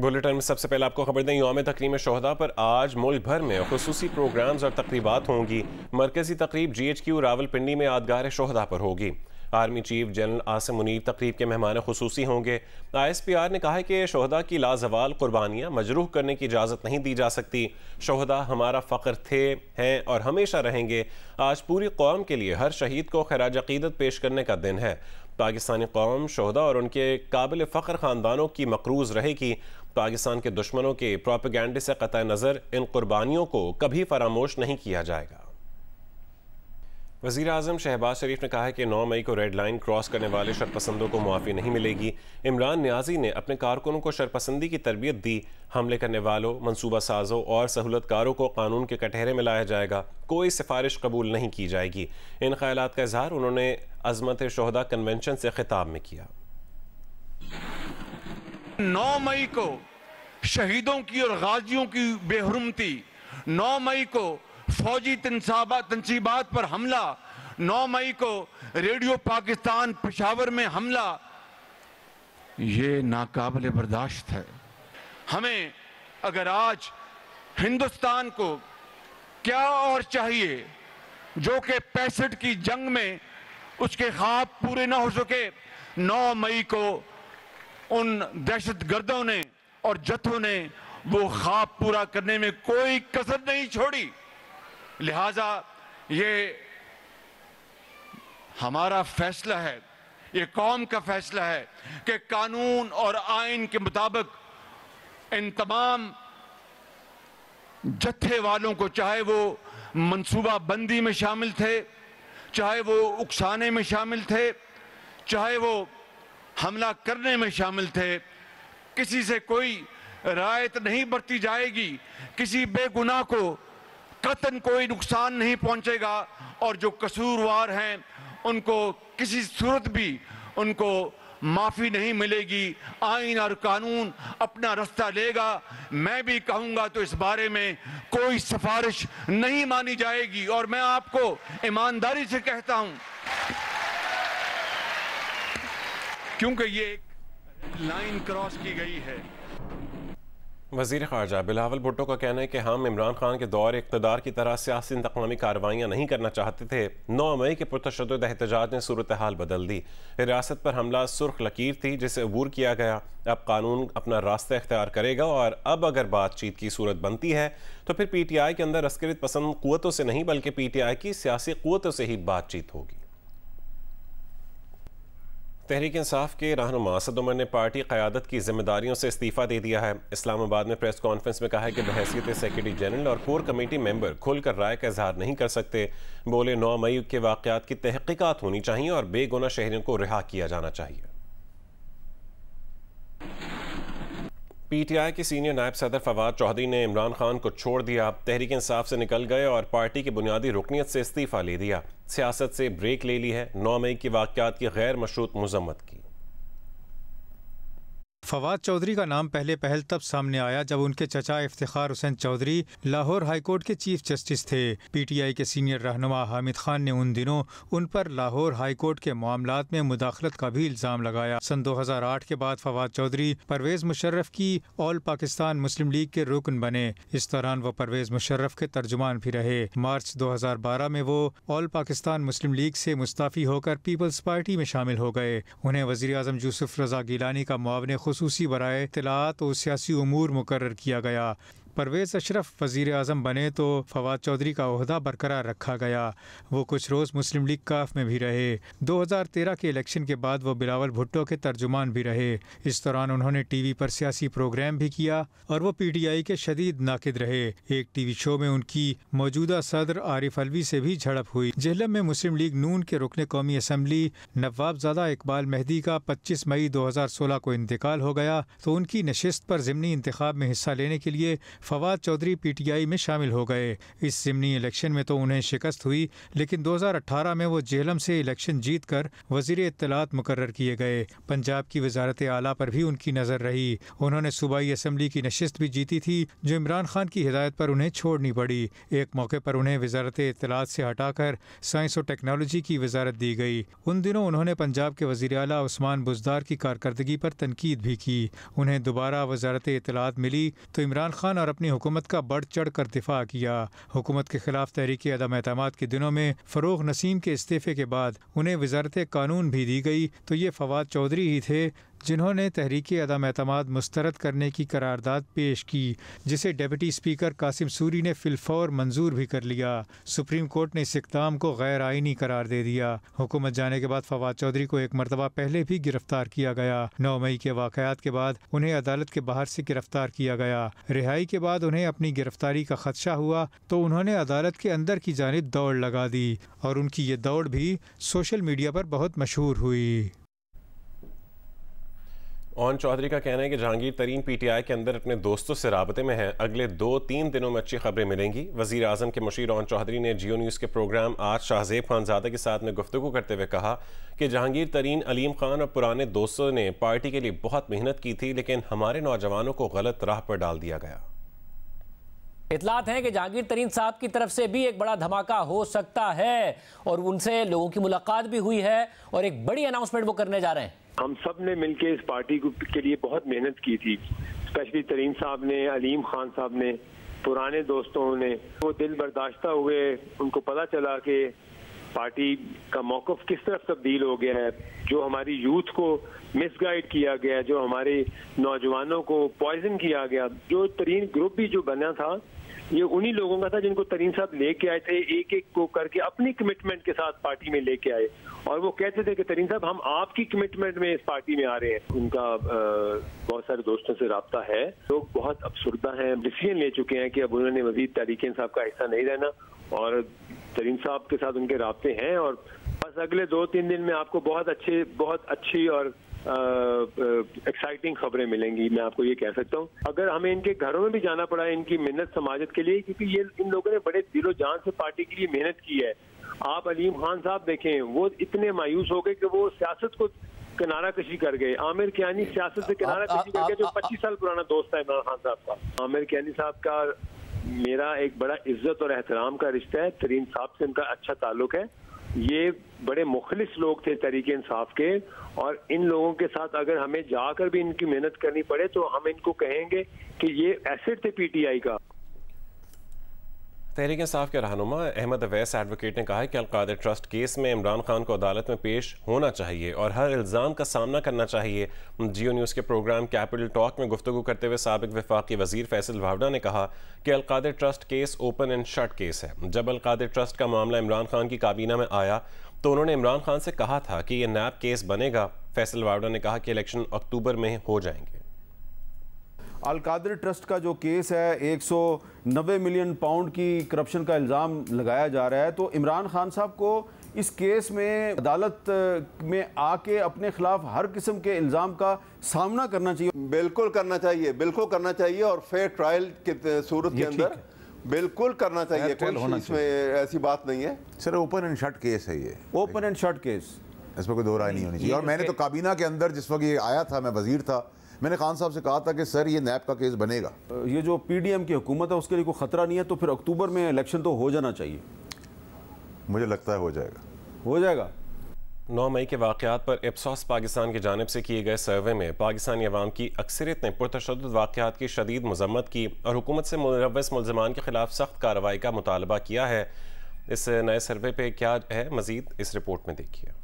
Bulletin में सबसे पहले आपको खबर दें, यौम तकरीम शोहदा पर आज मुल्क भर में खुसूसी प्रोग्राम्स और तकरीबात होंगी। मरकजी तकरीब GHQ रावलपिंडी में यादगार शोहदा पर होगी। Army chief general Asim Munir तकरीब के मेहमान खुसूसी होंगे। ISPR ने कहा है कि शोहदा की लाजवाल कुर्बानियाँ मजरूह करने की इजाज़त नहीं दी जा सकती। शोहदा हमारा फ़ख्र थे, हैं और हमेशा रहेंगे। आज पूरी कौम के लिए हर शहीद को खराज अक़ीदत पेश करने का दिन है। पाकिस्तानी कौम शोहदा और उनके काबिल फ़ख्र ख़ानदानों की मक़रूज़ रहेगी। पाकिस्तान के दुश्मनों के प्रोपेगेंडे से क़तई नज़र इन कुर्बानियों को कभी फरामोश नहीं किया जाएगा। वज़ीर आज़म शहबाज शरीफ ने कहा है कि 9 मई को रेड लाइन क्रॉस करने वाले शरपसंदों को मुआफ़ी नहीं मिलेगी। इमरान नियाज़ी ने अपने कारकुनों को शरपसंदी की तरबियत दी। हमले करने वालों, मनसूबा साजों और सहूलतकारों को कानून के कटहरे में लाया जाएगा। कोई सिफारिश कबूल नहीं की जाएगी। इन ख्यालात का इजहार उन्होंने अज़मत शोहदा कन्वेंशन से खिताब में किया। 9 मई को शहीदों की और गाजियों की बेहुरमती, 9 मई को फौजी तंसीबात पर हमला, 9 मई को रेडियो पाकिस्तान पेशावर में हमला, ये नाकाबिल बर्दाश्त है। हमें अगर आज हिंदुस्तान को क्या और चाहिए जो कि 65 की जंग में उसके ख्वाब पूरे ना हो सके। 9 मई को उन दहशतगर्दों ने और जत्थों ने वो ख्वाब पूरा करने में कोई कसर नहीं छोड़ी। लिहाजा ये हमारा फैसला है, ये कौम का फैसला है कि कानून और आइन के मुताबिक इन तमाम जत्थे वालों को, चाहे वो मंसूबा बंदी में शामिल थे, चाहे वो उकसाने में शामिल थे, चाहे वो हमला करने में शामिल थे, किसी से कोई रियायत नहीं बरती जाएगी। किसी बेगुनाह को कतन कोई नुकसान नहीं पहुंचेगा और जो कसूरवार हैं उनको किसी सूरत भी उनको माफ़ी नहीं मिलेगी। आइन और कानून अपना रास्ता लेगा। मैं भी कहूंगा तो इस बारे में कोई सिफारिश नहीं मानी जाएगी। और मैं आपको ईमानदारी से कहता हूं, क्योंकि ये लाइन क्रॉस की गई है। वज़ीर ख़ारजा बिलावल भुट्टो का कहना है कि हम इमरान खान के दौर इक़्तिदार की तरह सियासी इंतकामी कार्रवाइयाँ नहीं करना चाहते थे। 9 मई के पुरतशद्दुद एहतजाज ने सूरत हाल बदल दी। रियासत पर हमला सुर्ख लकीर थी जिसे अबूर किया गया। अब कानून अपना रास्ता इख्तियार करेगा और अब अगर बातचीत की सूरत बनती है तो फिर PTI के अंदर अस्करियत पसंद क़ुव्वतों से नहीं बल्कि PTI की सियासी क़ुव्वतों से ही बातचीत होगी। तहरीक इंसाफ के रहनुमा असद उमर ने पार्टी क़यादत की जिम्मेदारियों से इस्तीफ़ा दे दिया है। इस्लामाबाद में प्रेस कॉन्फ्रेंस में कहा है कि बहैसियत सेक्रेटरी जनरल और कोर कमेटी मेंबर खुलकर राय का इजहार नहीं कर सकते। बोले 9 मई के वाक़यात की तहक़ीक़ात होनी चाहिए और बेगुनाह शहरियों को रिहा किया जाना चाहिए। PTI के सीनियर नायब सदर फवाद चौधरी ने इमरान खान को छोड़ दिया। तहरीक इंसाफ से निकल गए और पार्टी की बुनियादी रुकनीत से इस्तीफ़ा ले दिया। सियासत से ब्रेक ले ली है। 9 मई के वाक़यात की गैर मशरूत मज़म्मत की। फवाद चौधरी का नाम पहले पहल तब सामने आया जब उनके चचा इफ्तिखार हुसैन चौधरी लाहौर हाई कोर्ट के चीफ जस्टिस थे। PTI के सीनियर रहनुमा हामिद खान ने उन दिनों उन पर लाहौर हाई कोर्ट के मामलात में मुदाखलत का भी इल्ज़ाम लगाया। सन 2008 के बाद फवाद चौधरी परवेज़ मुशर्रफ की ऑल पाकिस्तान मुस्लिम लीग के रुकन बने। इस दौरान वो परवेज़ मुशर्रफ के तर्जुमान भी रहे। मार्च 2012 में वो ऑल पाकिस्तान मुस्लिम लीग से मुस्ताफ़ी होकर पीपल्स पार्टी में शामिल हो गए। उन्हें वज़ीर आज़म यूसुफ रज़ा गिलानी का मुआविन खुसूसी बराए इत्तलात और सियासी उमूर मुकर्रर किया गया। परवेज़ अशरफ वज़ीर आज़म बने तो फवाद चौधरी का ओहदा बरकरार रखा गया। वो कुछ रोज़ मुस्लिम लीग काफ में भी रहे। 2013 के इलेक्शन के बाद वो बिलावल भुट्टो के तर्जुमान भी रहे। इस दौरान उन्होंने TV पर सियासी प्रोग्राम भी किया और वो PTI के शदीद नाकिद रहे। एक TV शो में उनकी मौजूदा सदर आरिफ अलवी से भी झड़प हुई। जेहलम में मुस्लिम लीग नून के रुकने कौमी असम्बली नवाबजादा इकबाल मेहदी का 25 मई 2016 को इंतकाल हो गया तो उनकी नशिस्त पर ज़िमनी इंतखाब में हिस्सा लेने के लिए फवाद चौधरी PTI में शामिल हो गए। इस ज़िमनी इलेक्शन में तो उन्हें शिकस्त हुई, लेकिन 2018 में वो जेहलम से इलेक्शन जीतकर वज़ीर इत्तलात मुकर्रर किए गए। पंजाब की वजारत आला पर भी उनकी नज़र रही। उन्होंने सूबाई असम्बली की नशिस्त भी जीती थी, जो इमरान खान की हिदायत पर उन्हें छोड़नी पड़ी। एक मौके पर उन्हें वजारत इत्तलात से हटाकर साइंस और टेक्नोलॉजी की वजारत दी गई। उन दिनों उन्होंने पंजाब के वज़ीर आला उस्मान बुज़दार की कारकर्दगी पर तनकीद भी की। उन्हें दोबारा वजारत इत्तलात मिली तो इमरान खान और अपनी हुकूमत का बढ़ चढ़ कर दिफा किया। हुकूमत के खिलाफ तहरीक अदम एतमाद के दिनों में फ़रोग़ नसीम के इस्तीफ़े के बाद उन्हें वजारत कानून भी दी गई तो ये फवाद चौधरी ही थे जिन्होंने तहरीक अदम एतमाद मुस्तरद करने की करारदाद पेश की, जिसे डिप्टी स्पीकर कासिम सूरी ने फिलफौर मंजूर भी कर लिया। सुप्रीम कोर्ट ने इस इक़दाम को गैर आइनी करार दे दिया। हुकूमत जाने के बाद फवाद चौधरी को एक मरतबा पहले भी गिरफ्तार किया गया। 9 मई के वाक़यात के बाद उन्हें अदालत के बाहर से गिरफ्तार किया गया। रिहाई के बाद उन्हें अपनी गिरफ्तारी का खदशा हुआ तो उन्होंने अदालत के अंदर की जानिब दौड़ लगा दी और उनकी ये दौड़ भी सोशल मीडिया पर बहुत मशहूर हुई। ओन चौधरी का कहना है कि जहांगीर तरीन PTI के अंदर अपने दोस्तों से राबते में है। अगले 2-3 दिनों में अच्छी खबरें मिलेंगी। वज़ीर आज़म के मुशीर ओन चौधरी ने जियो न्यूज़ के प्रोग्राम आज शाहज़ेब खानज़ादा के साथ में गुफ्तगू करते हुए कहा कि जहांगीर तरीन, अलीम खान और पुराने दोस्तों ने पार्टी के लिए बहुत मेहनत की थी, लेकिन हमारे नौजवानों को गलत राह पर डाल दिया गया। इतलात है कि जहांगीर तरीन साहब की तरफ से भी एक बड़ा धमाका हो सकता है और उनसे लोगों की मुलाकात भी हुई है और एक बड़ी अनाउंसमेंट वो करने जा रहे हैं। हम सब ने मिलकर इस पार्टी के लिए बहुत मेहनत की थी, स्पेशली तरीन साहब ने, अलीम खान साहब ने, पुराने दोस्तों ने। वो दिल बर्दाश्ता हुए, उनको पता चला कि पार्टी का मौक़िफ़ किस तरफ तब्दील हो गया है, जो हमारी यूथ को मिसगाइड किया गया, जो हमारे नौजवानों को पॉइजन किया गया। जो तरीन ग्रुप भी जो बना था ये उन्हीं लोगों का था जिनको तरीन साहब लेके आए थे, एक एक को करके अपनी कमिटमेंट के साथ पार्टी में लेके आए और वो कहते थे कि तरीन साहब हम आपकी कमिटमेंट में इस पार्टी में आ रहे हैं। उनका बहुत सारे दोस्तों से राब्ता है, लोग बहुत अफसुर्दा हैं, डिसीजन ले चुके हैं कि अब उन्होंने मजीद तहरीक इंसाफ का हिस्सा नहीं रहना और तरीन साहब के साथ उनके राब्ते हैं और बस अगले 2-3 दिन में आपको बहुत अच्छी और एक्साइटिंग खबरें मिलेंगी। मैं आपको ये कह सकता हूँ, अगर हमें इनके घरों में भी जाना पड़ा है इनकी मिन्नत समाजत के लिए, क्योंकि ये इन लोगों ने बड़े दिलो जान से पार्टी के लिए मेहनत की है। आप अलीम खान साहब देखें, वो इतने मायूस हो गए कि वो सियासत को किनारा कशी कर गए। आमिर कियानी सियासत से किनारा कशी कर गए, जो 25 साल पुराना दोस्त है इमरान खान साहब का। आमिर कियानी साहब का मेरा एक बड़ा इज्जत और एहतराम का रिश्ता है, तरीन साहब से उनका अच्छा ताल्लुक है। ये बड़े मुखलिस लोग थे तहरीक इंसाफ के और इन लोगों के साथ अगर हमें जाकर भी इनकी मेहनत करनी पड़े तो हम इनको कहेंगे कि ये एसेट थे PTI का। तहरीक इंसाफ के रहनुमा अहमद अवैस एडवोकेट ने कहा है कि अलकादर ट्रस्ट केस में इमरान खान को अदालत में पेश होना चाहिए और हर इल्ज़ाम का सामना करना चाहिए। जियो न्यूज़ के प्रोग्राम कैपिटल टॉक में गुफ्तगू करते हुए साबिक वफाकी वज़ीर फैसल वावड़ा ने कहा कि Al-Qadir trust case open and shut case है। जब अलकादर ट्रस्ट का मामला इमरान खान की काबीना में आया तो उन्होंने इमरान खान से कहा था कि यह नैब केस बनेगा। फैसल वावड़ा ने कहा कि इलेक्शन अक्टूबर में हो जाएंगे। अलकादर ट्रस्ट का जो केस है 190 मिलियन पाउंड की करप्शन का इल्ज़ाम लगाया जा रहा है, तो इमरान खान साहब को इस केस में अदालत में आके अपने खिलाफ हर किस्म के इल्ज़ाम का सामना करना चाहिए। बिल्कुल करना चाहिए, बिल्कुल करना चाहिए और फेयर ट्रायल की सूरत के अंदर बिल्कुल करना चाहिए। कोई इसमें ऐसी बात नहीं है sir, open and shut case है ये, ओपन एंड शट केस, इसमें कोई दो राय नहीं होनी चाहिए। और मैंने तो काबीना के अंदर जिस वक्त ये आया था, मैं वजीर था, मैंने खान साहब से कहा था कि सर ये नैब का केस बनेगा। ये जो PDM की हुकूमत है उसके लिए कोई खतरा नहीं है, तो फिर अक्टूबर में इलेक्शन तो हो जाना चाहिए। मुझे लगता है हो जाएगा। 9 मई के वाक़यात पर इप्सॉस पाकिस्तान की जानिब से किए गए सर्वे में पाकिस्तानी अवाम की अक्सरियत ने पुरतशद्दुद वाक़यात की शदीद मज़म्मत की और हुकूमत से मुलव्वस मुल्ज़िमान के खिलाफ सख्त कार्रवाई का मुतालबा किया है। इस नए सर्वे पे क्या है मज़ीद इस रिपोर्ट में देखिए।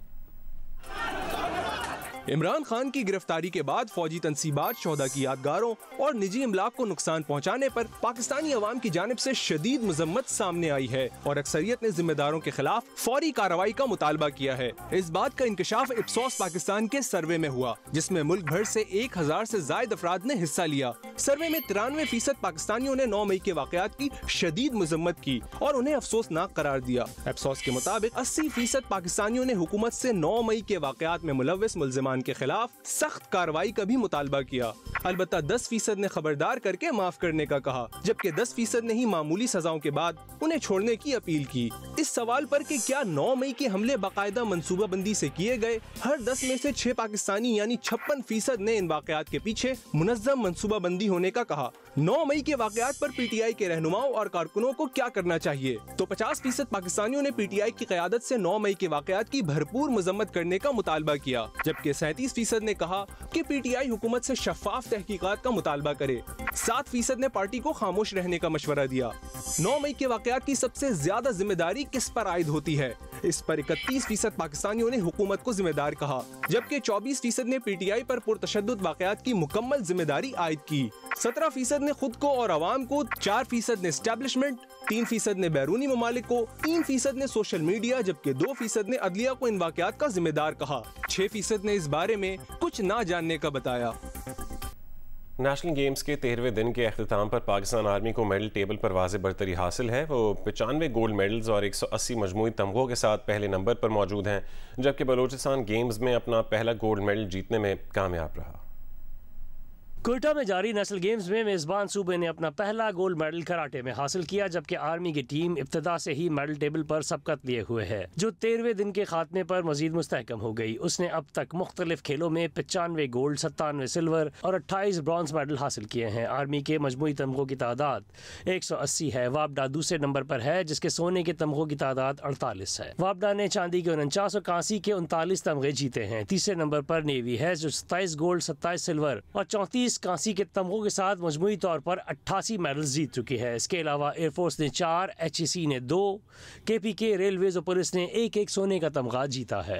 इमरान खान की गिरफ्तारी के बाद फौजी तनसीबात, शोहदा की यादगारों और निजी इमलाक को नुकसान पहुंचाने पर पाकिस्तानी अवाम की जानिब से शदीद मजम्मत सामने आई है और अक्सरियत ने जिम्मेदारों के खिलाफ फौरी कार्रवाई का मुतालबा किया है। इस बात का इंकशाफ इप्सॉस पाकिस्तान के सर्वे में हुआ, जिसमें मुल्क भर से 1000 से जायद अफराद ने हिस्सा लिया। सर्वे में 93% पाकिस्तानियों ने 9 मई के वाकयात की शदीद मजम्मत की और उन्हें अफसोसनाक करार दिया। इप्सॉस के मुताबिक 80% पाकिस्तानियों ने हुकूमत से 9 मई के वाकयात में मुलव्वस मुल्ज़िमान खान के खिलाफ सख्त कार्रवाई का भी मुतालबा किया। अलबत्ता 10% ने खबरदार करके माफ करने का कहा, जबकि 10% ने ही मामूली सजाओं के बाद उन्हें छोड़ने की अपील की। इस सवाल पर कि क्या 9 मई के हमले बाकायदा मंसूबाबंदी से किए गए, हर 10 में से 6 पाकिस्तानी यानी 56% ने इन वाकयात के पीछे मुनज़्ज़म मंसूबाबंदी होने का कहा। 9 मई के वाकयात पर पीटीआई के रहनुमाओं और कारकुनों को क्या करना चाहिए, तो 50% पाकिस्तानियों ने पीटीआई की क़यादत से 9 मई के वाकयात की भरपूर मजम्मत करने का मुतालबा किया, जबकि 37% ने कहा कि पीटीआई हुकूमत से शफाफ तहकीकात का मुतालबा करे। 7% ने पार्टी को खामोश रहने का मशवरा दिया। 9 मई के वाकयात की सबसे ज्यादा जिम्मेदारी किस पर आयद होती है, इस पर 31% पाकिस्तानियों ने हुकूमत को जिम्मेदार कहा, जबकि 24% ने पीटीआई पर पुरतशद्दुद वाकयात की मुकम्मल जिम्मेदारी आयद की। 17% ने खुद को और अवाम को, 4% ने एस्टेब्लिशमेंट, 3% ने बैरूनी ममालिक को, 3% ने सोशल मीडिया, जबकि 2% ने अदलिया को इन वाकयात का जिम्मेदार कहा। 6% ने इस बारे में कुछ ना जानने का बताया। नेशनल गेम्स के 13वें दिन के अख्तिताम पर पाकिस्तान आर्मी को मेडल टेबल पर वाज़ेह बरतरी हासिल है। वो 95 गोल्ड मेडल्स और 180 मजमूई तमगों के साथ पहले नंबर पर मौजूद हैं, जबकि बलूचिस्तान गेम्स में अपना पहला गोल्ड मेडल जीतने में कामयाब रहा। कोयटा में जारी नेशनल गेम्स में मेज़बान सूबे ने अपना पहला गोल्ड मेडल कराटे में हासिल किया, जबकि आर्मी की टीम इब्तदा से ही मेडल टेबल पर सबकत लिए हुए है, जो 13वें दिन के खात्मे पर मजीद मुस्तहकम हो गई। उसने अब तक मुख्तलिफ खेलों में 95 गोल्ड, 97 सिल्वर और 28 ब्रॉन्ज मेडल हासिल किए हैं। आर्मी के मजमूई तमगों की तादाद 180 है। वापडा दूसरे नंबर पर है, जिसके सोने के तमगों की तादाद 48 है। वापडा ने चांदी के 49 और कांसी के 39 तमगे जीते हैं। तीसरे नंबर पर नेवी है, जो 27 गोल्ड, 27 सिल्वर और 34 कांसी के तमगों के साथ मजमूई तौर पर 88 मेडल्स जीत चुकी है। इसके अलावा एयरफोर्स ने 4, HEC ने 2, KPK, रेलवेज और पुलिस ने 1-1 सोने का तमगा जीता है।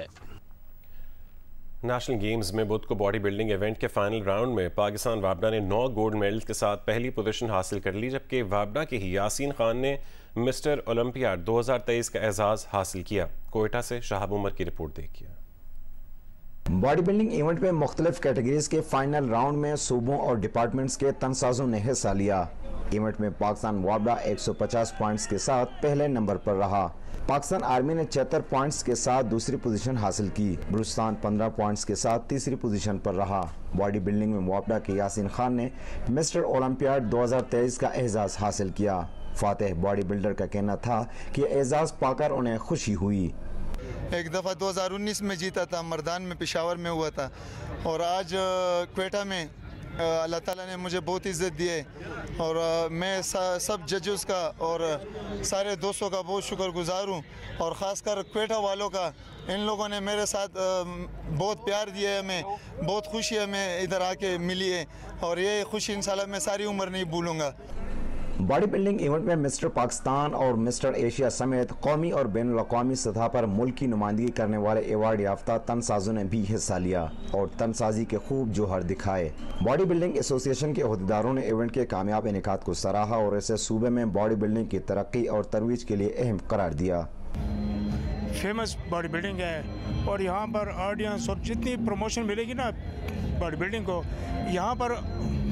नेशनल गेम्स में बुध को बॉडी बिल्डिंग इवेंट के फाइनल राउंड में पाकिस्तान वापडा ने 9 गोल्ड मेडल्स के साथ पहली पोजीशन हासिल कर ली, जबकि वापडा के ही यासीन खान ने मिस्टर ओलंपियाड 2023 का एजाज हासिल किया। कोयटा से शाहब उमर की रिपोर्ट देखिए। बॉडी बिल्डिंग इवेंट में मुख्तलिफ कैटेगरीज के फाइनल राउंड में सूबों और डिपार्टमेंट्स के तनसाजों ने हिस्सा लिया। इवेंट में पाकिस्तान वापडा 150 पॉइंट्स के साथ पहले नंबर पर रहा। पाकिस्तान आर्मी ने 76 पॉइंट्स के साथ दूसरी पोजीशन हासिल की। बलूचिस्तान 15 पॉइंट्स के साथ तीसरी पोजीशन पर रहा। बॉडी बिल्डिंग में वापडा के यासीन खान ने मिस्टर ओलंपियाड 2023 का एजाज हासिल किया। फातेह बॉडी बिल्डर का कहना था कि एजाज पाकर उन्हें खुशी हुई। एक दफ़ा 2019 में जीता था, मर्दान में, पेशावर में हुआ था, और आज क्वेटा में अल्लाह ताला ने मुझे बहुत इज़्ज़त दी है और मैं सब जजेस का और सारे दोस्तों का बहुत शुक्रगुजार हूँ, और ख़ासकर क्वेटा वालों का। इन लोगों ने मेरे साथ बहुत प्यार दिया है, हमें बहुत खुशी हमें इधर आके मिली है, और ये खुशी इंशाल्लाह मैं सारी उम्र नहीं भूलूँगा। बॉडी बिल्डिंग इवेंट में मिस्टर पाकिस्तान और मिस्टर एशिया समेत कौमी और बैनुल अक़वामी सतह पर मुल्क की नुमाइंदगी करने वाले एवार्ड याफ्ता तनसाजों ने भी हिस्सा लिया और तनसाजी के खूब जोहर दिखाए। बॉडी बिल्डिंग एसोसिएशन के अहदेदारों ने इवेंट के कामयाब इनेकाद को सराहा और इसे सूबे में बॉडी बिल्डिंग की तरक्की और तरवीज के लिए अहम करार दिया। फेमस बॉडी बिल्डिंग है और यहाँ पर ऑडियंस और जितनी प्रमोशन मिलेगी ना बॉडी बिल्डिंग को, यहाँ पर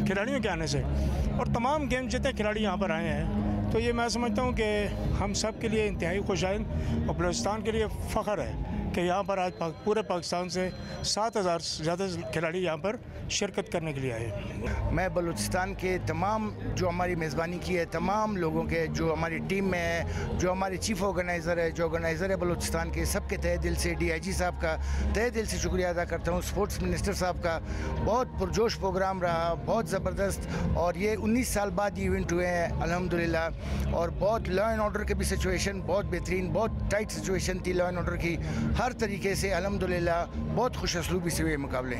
खिलाड़ियों के आने से और तमाम गेम जितने खिलाड़ी यहाँ पर आए हैं, तो ये मैं समझता हूँ कि हम सब के लिए इंतहाई खुशाइन और बलूचिस्तान के लिए फ़ख्र है कि यहाँ पर आज पूरे पाकिस्तान से 7,000 से ज़्यादा खिलाड़ी यहाँ पर शिरकत करने के लिए आए। मैं बलूचिस्तान के तमाम जो हमारी मेज़बानी की है, तमाम लोगों के जो हमारी टीम में है, जो हमारे चीफ ऑर्गेनाइज़र है, जो ऑर्गेनाइज़र है बलूचिस्तान के, सबके तहे दिल से DIG साहब का तहे दिल से शुक्रिया अदा करता हूँ। स्पोर्ट्स मिनिस्टर साहब का बहुत पुरजोश प्रोग्राम रहा, बहुत ज़बरदस्त, और ये 19 साल बाद ये इवेंट हुए हैं अल्हम्दुलिल्लाह। और बहुत लॉ एंड ऑर्डर की भी सिचुएशन बहुत बेहतरीन, बहुत टाइट सिचुएशन थी लॉ एंड ऑर्डर की, हर तरीके से अल्हम्दुलिल्लाह बहुत खुशअस्लूबी से हुए मुकाबले।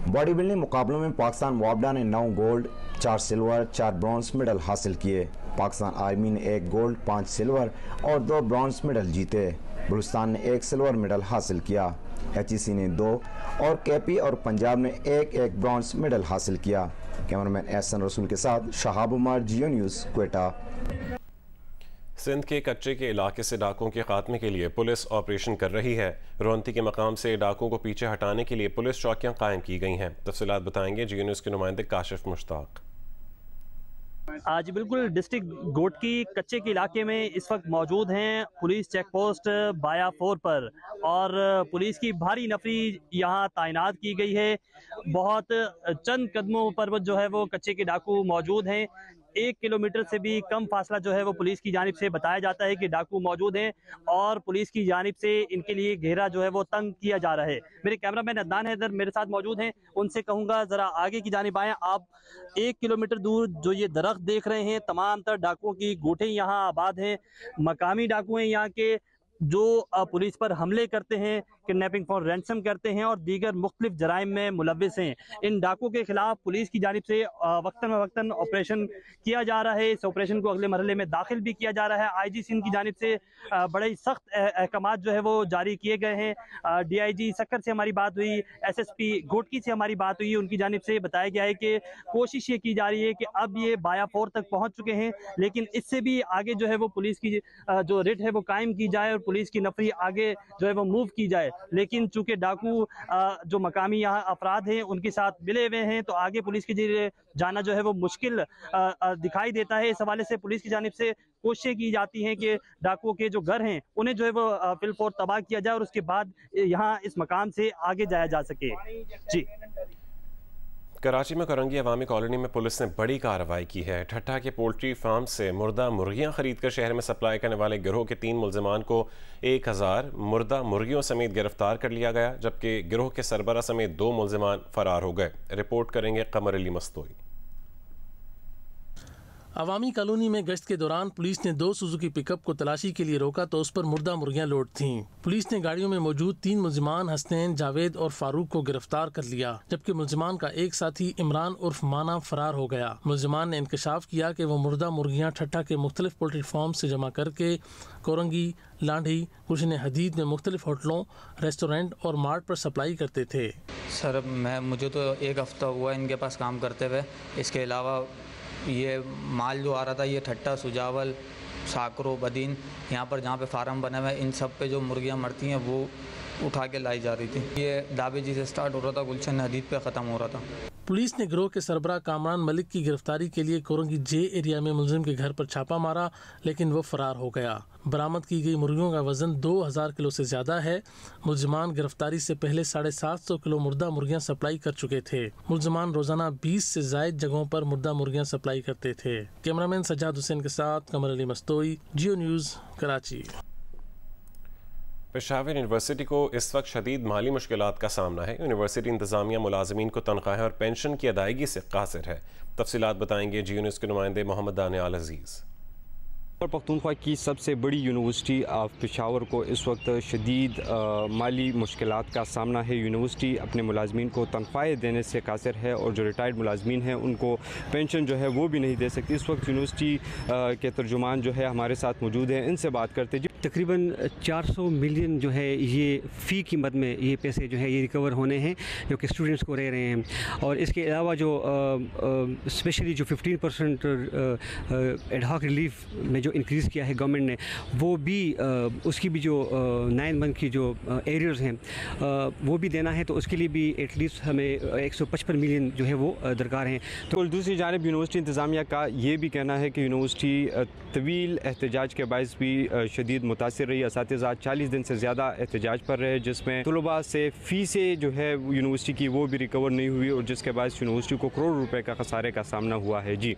बॉडी बिल्डिंग मुकाबलों में पाकिस्तान वापडा ने 9 गोल्ड, 4 सिल्वर, 4 ब्रॉन्ज मेडल हासिल किए। पाकिस्तान आर्मी ने 1 गोल्ड, 5 सिल्वर और 2 ब्रॉन्ज मेडल जीते। बलूचिस्तान ने 1 सिल्वर मेडल हासिल किया। HEC ने 2 और KP और पंजाब ने 1-1 ब्रॉन्ज मेडल हासिल किया। कैमरामैन एहसन रसूल के साथ शहाब उमर, जियो न्यूज़, क्वेटा। सिंध के कच्चे के इलाके से डाकुओं के खात्मे के लिए पुलिस ऑपरेशन कर रही है। रोहंती के मकाम से डाकुओं को पीछे हटाने के लिए पुलिस चौकियां कायम की गई हैं। तफसीलात बताएंगे जियो न्यूज़ के नुमाइंदे काशिफ मुश्ताक। आज बिल्कुल डिस्ट्रिक्ट गोटकी कच्चे के इलाके में इस वक्त मौजूद हैं पुलिस चेक पोस्ट बाया 4 पर, और पुलिस की भारी नफरी यहाँ तैनात की गई है। बहुत चंद कदमों पर जो है वो कच्चे के डाकू मौजूद हैं। 1 किलोमीटर से भी कम फासला जो है वो पुलिस की जानिब से बताया जाता है कि डाकू मौजूद हैं, और पुलिस की जानिब से इनके लिए घेरा जो है वो तंग किया जा रहा है। मेरे कैमरामैन अदनान हैदर मेरे साथ मौजूद हैं, उनसे कहूँगा ज़रा आगे की जानिब आएँ। आप 1 किलोमीटर दूर जो ये दरख्त देख रहे हैं, तमाम तर डाकुओं की गोठें यहाँ आबाद हैं। मकामी डाकू हैं यहाँ के, जो पुलिस पर हमले करते हैं, किडनैपिंग फॉर रैंसम करते हैं और दीगर मुख्तलिफ जराइम में मुलव्विस हैं। इन डाकुओं के खिलाफ पुलिस की जानिब से वक्तन ऑपरेशन किया जा रहा है। इस ऑपरेशन को अगले मरहले में दाखिल भी किया जा रहा है। IG सिंध की जानिब से बड़े सख्त अहकामात जो है वो जारी किए गए हैं। DIG सक्कर से हमारी बात हुई, SSP गोटकी से हमारी बात हुई, उनकी जानिब से बताया गया है कि कोशिश ये की जा रही है कि अब ये बाया 4 तक पहुँच चुके हैं, लेकिन इससे भी आगे जो है वो पुलिस की जो रेट है वो कायम की जाए और पुलिस की नफरी आगे जो है वो मूव की जाए। लेकिन चूंकि डाकू जो मकामी यहाँ अफराद हैं उनके साथ मिले हुए हैं, तो आगे पुलिस के लिए जाना जो है वो मुश्किल दिखाई देता है। इस हवाले से पुलिस की जानिब से कोशिशें की जाती हैं कि डाकुओं के जो घर हैं उन्हें जो है वो फिलफौर तबाह किया जाए और उसके बाद यहाँ इस मकाम से आगे जाया जा सके। जी, कराची में करंगी अवामी कॉलोनी में पुलिस ने बड़ी कार्रवाई की है। ठट्ठा के पोल्ट्री फार्म से मुर्दा मुर्गियां खरीद कर शहर में सप्लाई करने वाले गिरोह के 3 मुलजमान को 1000 मुर्दा मुर्गियों समेत गिरफ्तार कर लिया गया, जबकि गिरोह के सरबरा समेत 2 मुलजमान फरार हो गए। रिपोर्ट करेंगे कमर अली मस्तोई। अवामी कॉलोनी में गश्त के दौरान पुलिस ने 2 सुजुकी पिकअप को तलाशी के लिए रोका तो उस पर मुर्दा मुर्गियां लोड थीं। पुलिस ने गाड़ियों में मौजूद 3 मुलजिमान हसनैन, जावेद और फारूक को गिरफ्तार कर लिया, जबकि मुलजिमान का एक साथी इमरान उर्फ माना फरार हो गया। मुलजिमान ने इंकशाफ किया कि वो मुर्दा मुर्गियां ठट्ठा के मुख्तलिफ पोल्ट्री फार्म से जमा करके कोरंगी, लांढी, गुलशन हदीद में मुख्तलिफ होटलों, रेस्टोरेंट और मार्ट पर सप्लाई करते थे। सर मुझे तो 1 हफ्ता हुआ इनके पास काम करते हुए। इसके अलावा ये माल जो आ रहा था, ये ठट्टा, सुजावल, साकरो, बदीन, यहाँ पर जहाँ पे फार्म बने हुए इन सब पे जो मुर्गियाँ मरती हैं वो उठा के लाई जा रही थी। ये दाबेजी से स्टार्ट हो रहा था, गुलशन हदीद पे ख़त्म हो रहा था। पुलिस ने गिरोह के सरबराह कामरान मलिक की गिरफ्तारी के लिए कोरंगी J एरिया में मुलजिम के घर पर छापा मारा, लेकिन वो फरार हो गया। बरामद की गई मुर्गियों का वजन 2000 किलो से ज्यादा है। मुलजिमान गिरफ्तारी से पहले 750 किलो मुर्दा मुर्गियां सप्लाई कर चुके थे। मुलजिमान रोजाना 20 से जायद जगहों पर मुर्दा मुर्गियां सप्लाई करते थे। कैमरामैन सज्जाद हुसैन के साथ कमर अली मस्तोई, जियो न्यूज़, कराची। पेशावर यूनिवर्सिटी को इस वक्त शदीद माली मुश्किलात का सामना है। यूनिवर्सिटी इंतजामिया मुलाजमीन को तनख्वाहें और पेंशन की अदायगी से कासिर है। तफसीलात बताएंगे जियो न्यूज़ के नुमाइंदे मोहम्मद दानियाल अजीज़। पख्तूनख्वा की सबसे बड़ी यूनिवर्सिटी ऑफ पेशावर को इस वक्त शदीद माली मुश्किलात का सामना है। यूनिवर्सिटी अपने मुलाजमीन को तनख्वाहें देने से कासिर है और जो रिटायर्ड मुलाजमीन हैं उनको पेंशन जो है वो भी नहीं दे सकती। इस वक्त यूनिवर्सिटी के तर्जुमान जो है हमारे साथ मौजूद हैं, इनसे बात करते जी। तकरीबन 400 मिलियन जो है ये फ़ी की मद में ये पैसे जो है ये रिकवर होने हैं जो कि स्टूडेंट्स को रह रहे हैं। और इसके अलावा जो स्पेशली जो 15% एडहॉक रिलीफ में जो इंक्रीज़ किया है गवर्नमेंट ने, वो भी उसकी भी जो 9 मंथ की जो एरियर्स हैं वो भी देना है, तो उसके लिए भी एटलीस्ट हमें 155 मिलियन जो है वो दरकार हैं। तो दूसरी जानिब यूनिवर्सिटी इंतज़ामिया का ये भी कहना है कि यूनिवर्सिटी तवील एहतजाज के बायस भी शदीद मुतासिर रही। असातिज़ा 40 दिन से ज़्यादा एहतजाज पर रहे, जिसमें तलबा से फ़ीसें जो है यूनिवर्सिटी की वो भी रिकवर नहीं हुई और जिसके बायस यूनिवर्सिटी को करोड़ रुपए का खसारे का सामना हुआ है। जी।